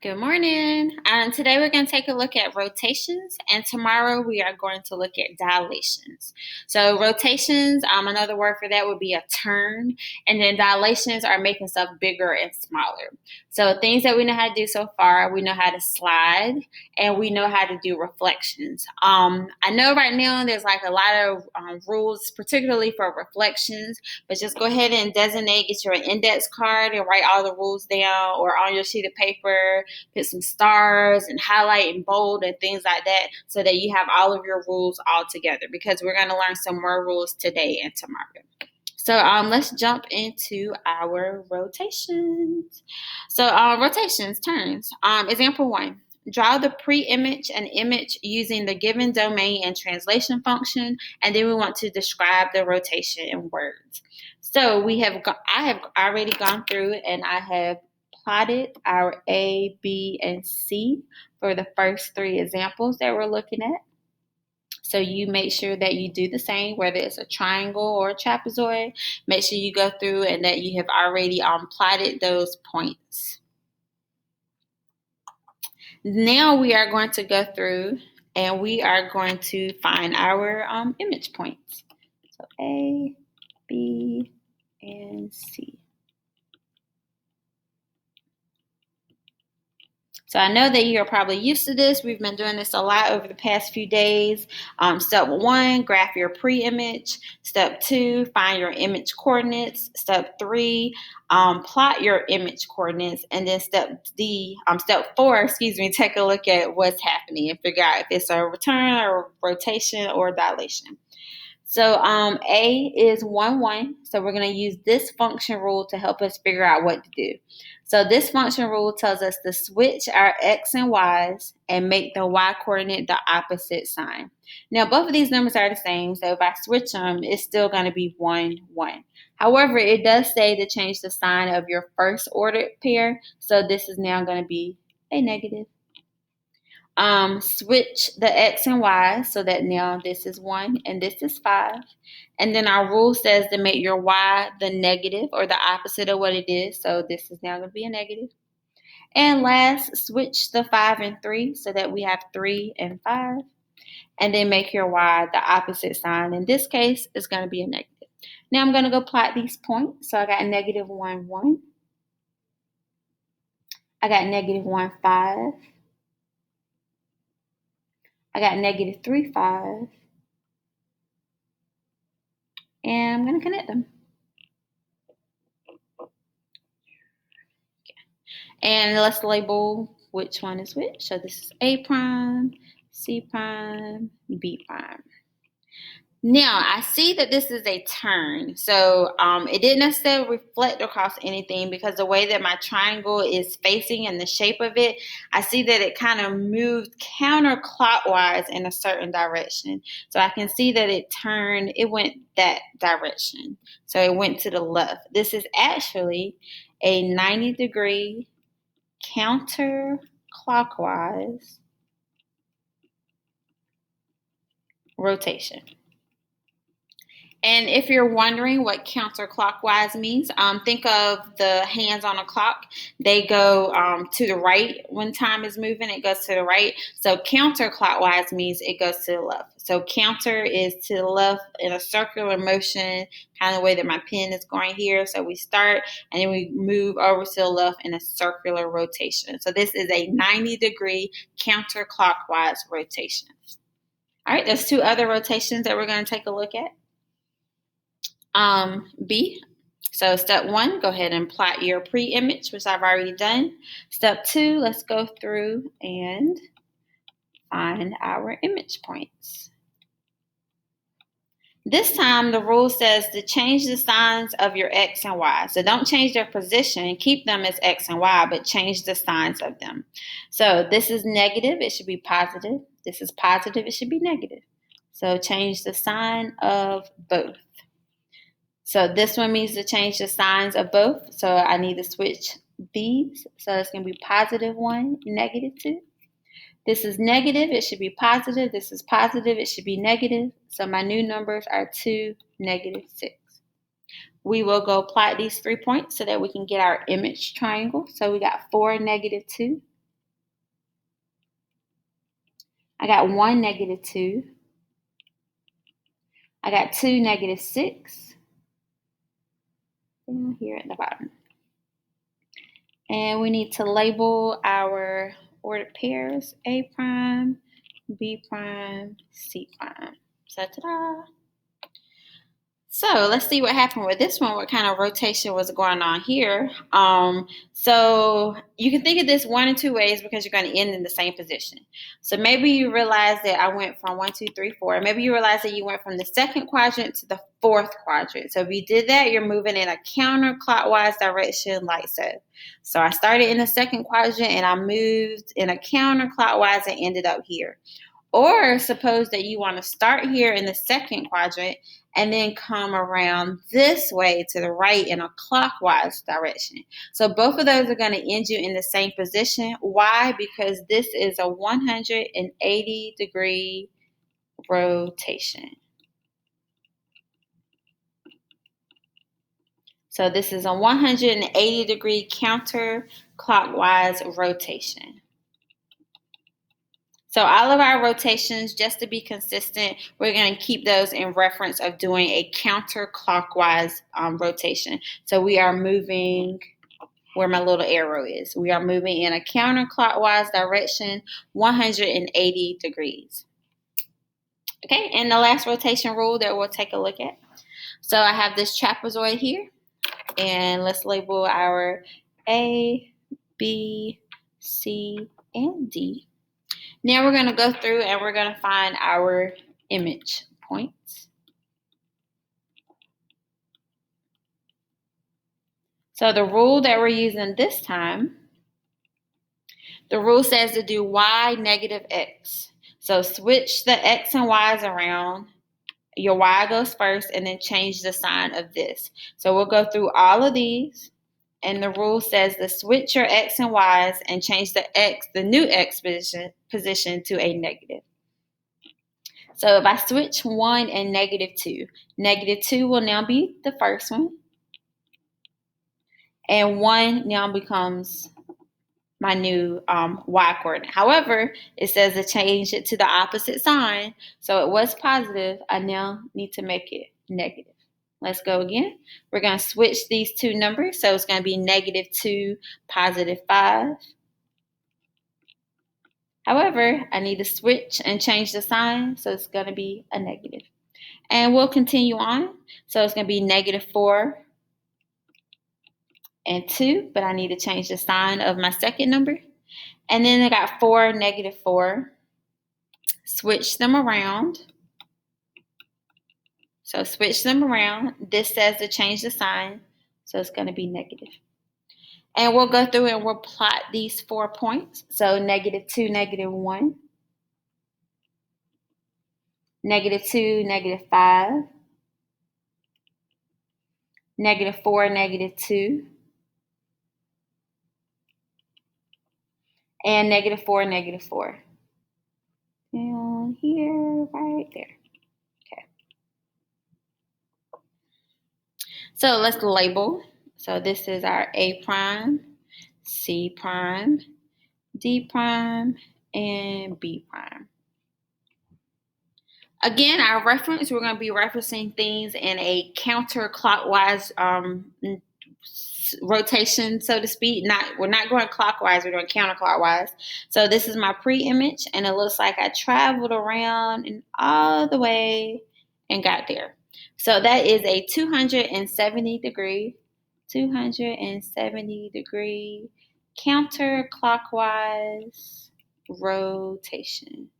Good morning. Today we're going to take a look at rotations, and tomorrow we are going to look at dilations. So rotations, another word for that would be a turn, and then dilations are making stuff bigger and smaller. So things that we know how to do so far, we know how to slide, and we know how to do reflections. I know right now there's like a lot of rules, particularly for reflections, but just go ahead and get your index card and write all the rules down, or on your sheet of paper put some stars and highlight and bold and things like that so that you have all of your rules all together, because we're going to learn some more rules today and tomorrow. So let's jump into our rotations. So rotations, turns. Example 1. Draw the pre-image and image using the given domain and translation function, and then we want to describe the rotation in words. So I have already gone through and I have plotted our A, B, and C for the first 3 examples that we're looking at. So you make sure that you do the same, whether it's a triangle or a trapezoid. Make sure you go through and that you have already plotted those points. Now we are going to go through and we are going to find our image points. So A, B, and C. So I know that you're probably used to this. We've been doing this a lot over the past few days. Step 1, graph your pre-image. Step 2, find your image coordinates. Step 3, plot your image coordinates. And then step 4, take a look at what's happening and figure out if it's a return or rotation or dilation. So A is 1, 1. So we're going to use this function rule to help us figure out what to do. So this function rule tells us to switch our x and y's and make the y coordinate the opposite sign. Now, both of these numbers are the same, so if I switch them, it's still going to be 1, 1. However, it does say to change the sign of your first ordered pair, so this is now going to be a negative. Switch the x and y so that now this is 1 and this is 5. And then our rule says to make your y the negative or the opposite of what it is. So this is now going to be a negative. And last, switch the 5 and 3 so that we have 3 and 5. And then make your y the opposite sign. In this case, it's going to be a negative. Now I'm going to go plot these points. So I got negative 1, 1. I got negative 1, 5. I got negative 3, 5. And I'm going to connect them. And let's label which one is which. So this is A prime, C prime, B prime. Now, I see that this is a turn. So it didn't necessarily reflect across anything because the way that my triangle is facing and the shape of it, I see that it kind of moved counterclockwise in a certain direction. So I can see that it went that direction. So it went to the left. This is actually a 90-degree counterclockwise rotation. And if you're wondering what counterclockwise means, think of the hands on a clock. They go to the right when time is moving. It goes to the right. So counterclockwise means it goes to the left. So counter is to the left in a circular motion, kind of the way that my pen is going here. So we start and then we move over to the left in a circular rotation. So this is a 90-degree counterclockwise rotation. All right, there's 2 other rotations that we're going to take a look at. B. So step 1, go ahead and plot your pre-image, which I've already done. Step 2, let's go through and find our image points. This time the rule says to change the signs of your x and y. So don't change their position, keep them as x and y, but change the signs of them. So this is negative, it should be positive. This is positive, it should be negative. So change the sign of both. So this one means to change the signs of both. So I need to switch these. So it's going to be positive 1, negative 2. This is negative. It should be positive. This is positive. It should be negative. So my new numbers are 2, negative 6. We will go plot these 3 points so that we can get our image triangle. So we got 4, negative 2. I got 1, -2. I got 2, -6. Down here at the bottom. And we need to label our ordered pairs A prime, B prime, C prime. So ta-da! So let's see what happened with this one, what kind of rotation was going on here. So you can think of this one in two ways because you're going to end in the same position. So maybe you realize that I went from 1, 2, 3, 4. Maybe you realize that you went from the second quadrant to the fourth quadrant. So if you did that, you're moving in a counterclockwise direction like so. So I started in the second quadrant and I moved in a counterclockwise and ended up here. Or suppose that you want to start here in the second quadrant and then come around this way to the right in a clockwise direction. So both of those are going to end you in the same position. Why? Because this is a 180-degree rotation. So this is a 180-degree counterclockwise rotation. So all of our rotations, just to be consistent, we're going to keep those in reference of doing a counterclockwise rotation. So we are moving where my little arrow is. We are moving in a counterclockwise direction, 180 degrees. Okay, and the last rotation rule that we'll take a look at. So I have this trapezoid here, and let's label our A, B, C, and D. Now we're going to go through and we're going to find our image points. So the rule that we're using this time, the rule says to do y negative x. So switch the x and y's around. Your y goes first and then change the sign of this. So we'll go through all of these. And the rule says to switch your x and y's and change the new x position to a negative. So if I switch 1 and -2, -2 will now be the first one. And 1 now becomes my new y coordinate. However, it says to change it to the opposite sign. So it was positive. I now need to make it negative. Let's go again. We're going to switch these two numbers. So it's going to be -2, +5. However, I need to switch and change the sign. So it's going to be a negative. And we'll continue on. So it's going to be -4 and 2, but I need to change the sign of my second number. And then I got 4, -4. Switch them around. So switch them around. This says to change the sign. So it's going to be negative. And we'll go through and we'll plot these 4 points. So -2, -1. -2, -5. -4, -2. And -4, -4. Down here, right there. Okay. So let's label. So this is our A prime, C prime, D prime, and B prime. Again, our reference, we're going to be referencing things in a counterclockwise rotation, so to speak. We're not going clockwise, we're going counterclockwise. So this is my pre-image, and it looks like I traveled around and all the way and got there. So that is a 270-degree counterclockwise rotation.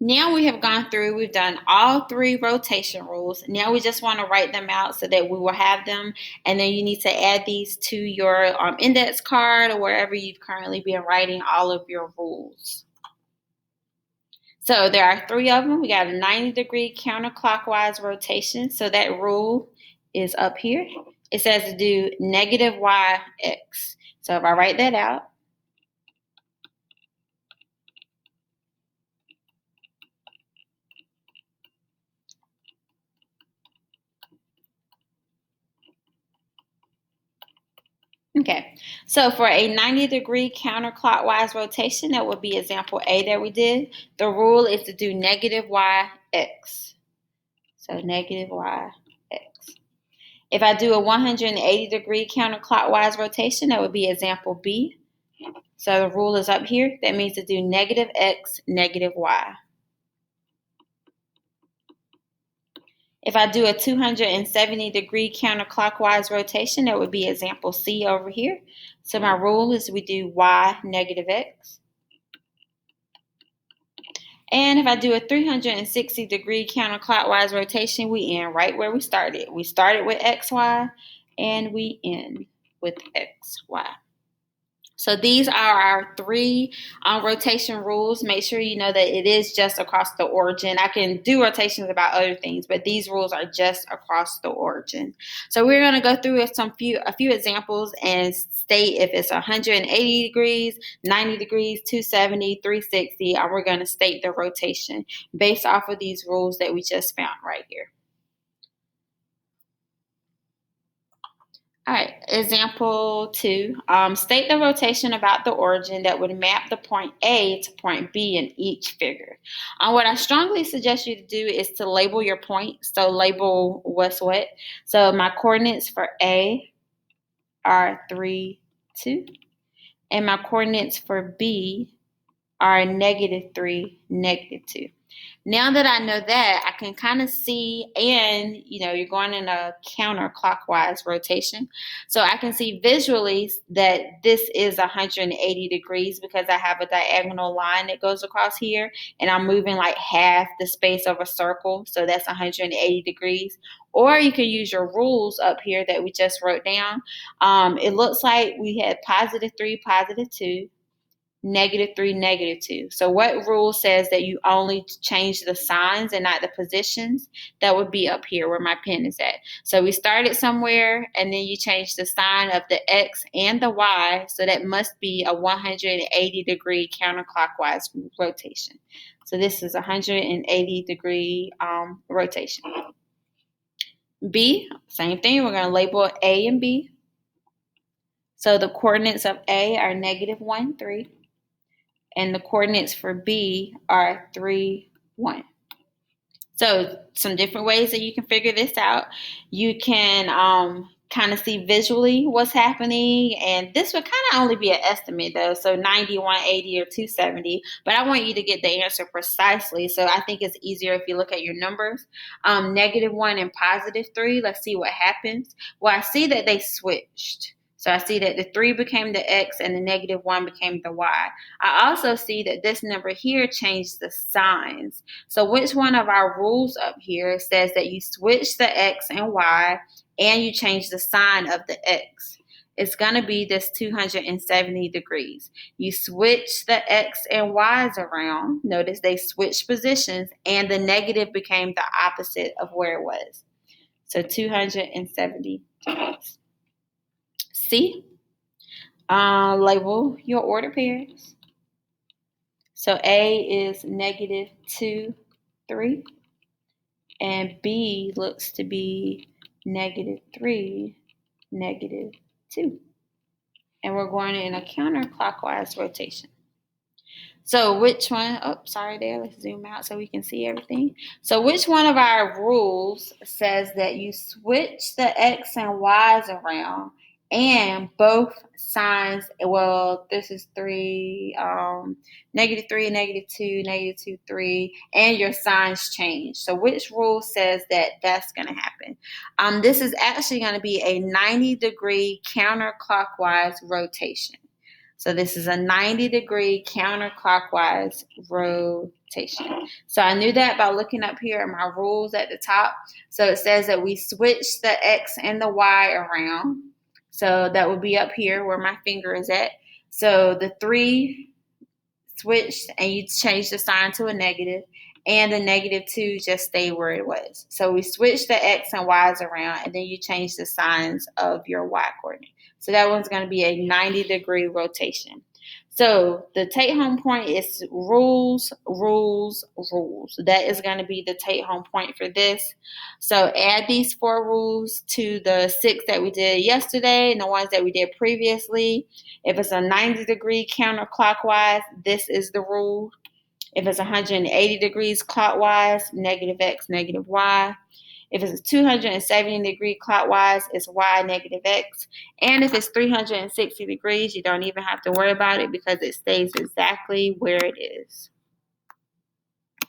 Now we have gone through, we've done all 3 rotation rules. Now we just want to write them out so that we will have them. And then you need to add these to your index card or wherever you've currently been writing all of your rules. So there are 3 of them. We got a 90-degree counterclockwise rotation. So that rule is up here. It says to do -yx. So if I write that out, Okay, so for a 90-degree counterclockwise rotation, that would be example A that we did. The rule is to do negative y x. So negative y x. If I do a 180-degree counterclockwise rotation, that would be example B. So the rule is up here. That means to do negative x, negative y. If I do a 270-degree counterclockwise rotation, that would be example C over here. So my rule is we do y, negative x. And if I do a 360-degree counterclockwise rotation, we end right where we started. We started with xy, and we end with xy. So these are our three rotation rules. Make sure you know that it is just across the origin. I can do rotations about other things, but these rules are just across the origin. So we're going to go through a few examples and state if it's 180 degrees, 90 degrees, 270, 360, and we're going to state the rotation based off of these rules that we just found right here. All right, example 2. State the rotation about the origin that would map the point A to point B in each figure. What I strongly suggest you to do is to label your point. So label what's what. So my coordinates for A are 3, 2. And my coordinates for B are -3, -2. Now that I know that, I can kind of see, and you're going in a counterclockwise rotation. So I can see visually that this is 180 degrees because I have a diagonal line that goes across here, and I'm moving like half the space of a circle. So that's 180 degrees. Or you can use your rules up here that we just wrote down. It looks like we had +3, +2. -3, -2. So what rule says that you only change the signs and not the positions? That would be up here where my pen is at. So we started somewhere and then you change the sign of the X and the Y. So that must be a 180-degree counterclockwise rotation. So this is a 180-degree rotation. B, same thing. We're going to label A and B. So the coordinates of A are -1, 3. And the coordinates for B are 3, 1. So some different ways that you can figure this out. You can kind of see visually what's happening. And this would kind of only be an estimate though. So 90, 180, or 270. But I want you to get the answer precisely. So I think it's easier if you look at your numbers. -1 and +3. Let's see what happens. Well, I see that they switched. So I see that the 3 became the X and the -1 became the Y. I also see that this number here changed the signs. So which one of our rules up here says that you switch the X and Y and you change the sign of the X? It's going to be this 270 degrees. You switch the X and Y's around. Notice they switched positions and the negative became the opposite of where it was. So 270 degrees. C, label your order pairs. So A is -2, 3, and B looks to be -3, -2. And we're going in a counterclockwise rotation. So which one, sorry there, let's zoom out so we can see everything. So which one of our rules says that you switch the X and Y's around and both signs, well, this is 3, -3, -2, -2, 3, and your signs change. So which rule says that that's going to happen? This is actually going to be a 90-degree counterclockwise rotation. So this is a 90-degree counterclockwise rotation. So I knew that by looking up here at my rules at the top. So it says that we switch the X and the Y around. So that would be up here where my finger is at. So the 3 switched and you change the sign to a negative, and the -2 just stayed where it was. So we switch the X and Y's around, and then you change the signs of your Y coordinate. So that one's going to be a 90-degree rotation. So the take home point is rules, rules, rules. That is going to be the take home point for this. So add these 4 rules to the 6 that we did yesterday and the ones that we did previously. If it's a 90-degree counterclockwise, this is the rule. If it's 180 degrees clockwise, negative x, negative y. If it's 270-degree clockwise, it's y negative x. And if it's 360 degrees, you don't even have to worry about it because it stays exactly where it is.